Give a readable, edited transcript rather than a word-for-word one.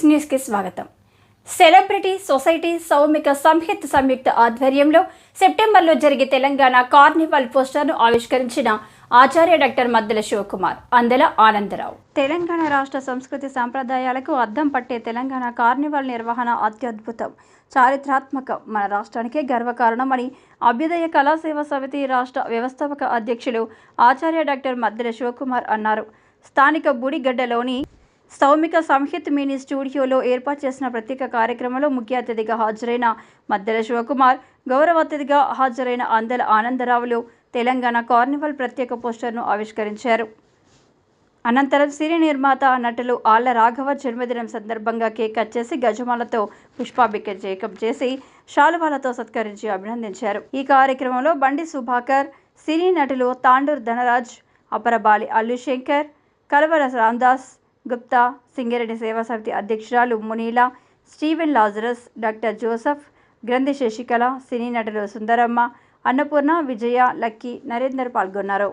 న్యూస్కి స్వాగతం. Celebrity society Soumika Samhith సంయుక్త ఆధ్వర్యంలో సెప్టెంబర్లో జరిగే తెలంగాణ కార్నివాల్ పోస్టర్ను ఆవిష్కరించిన ఆచార్య డాక్టర్ మద్దెల శివకుమార్, అందెల ఆనందరావు. తెలంగాణ రాష్ట్ర సంస్కృతి సంప్రదాయాలకు అద్దం పట్టే తెలంగాణ కార్నివాల్ నిర్వహణ అత్యద్భుతం, చారిత్రాత్మకం, మన రాష్ట్రానికే గర్వకారణమని అభ్యుదయ కళాసేవ సమితి రాష్ట్ర వ్యవస్థాపక అధ్యక్షులు ఆచార్య డాక్టర్ మద్దెల శివకుమార్ అన్నారు. స్థానిక బుడిగడ్డలోని సౌమిక సంహిత్ మినీ స్టూడియోలో ఏర్పాటు చేసిన ప్రత్యేక కార్యక్రమంలో ముఖ్య అతిథిగా హాజరైన మద్దెల శివకుమార్, గౌరవ అతిథిగా హాజరైన అందెల ఆనందరావులు తెలంగాణ కార్నివాల్ ప్రత్యేక పోస్టర్ను ఆవిష్కరించారు. అనంతరం సినీ నిర్మాత నటులు ఆళ్ల రాఘవ జన్మదినం సందర్భంగా కేక్ కట్ చేసి గజమాలతో పుష్పాభిషేకం చేసి శాలువాలతో సత్కరించి అభినందించారు. ఈ కార్యక్రమంలో బండి సుభాకర్, సినీ నటులు తాండూర్ ధనరాజ్, అపరబాలి అల్లు శంకర్, కలవర రాందాస్ గుప్తా, సింగరేణి సేవా సమితి అధ్యక్షురాలు మునీలా, స్టీవెన్ లాజరస్, డాక్టర్ జోసఫ్, గ్రంథి శశికళ, సినీ నటులు సుందరమ్మ, అన్నపూర్ణ, విజయ, లక్కీ, నరేందర్ పాల్గొన్నారు.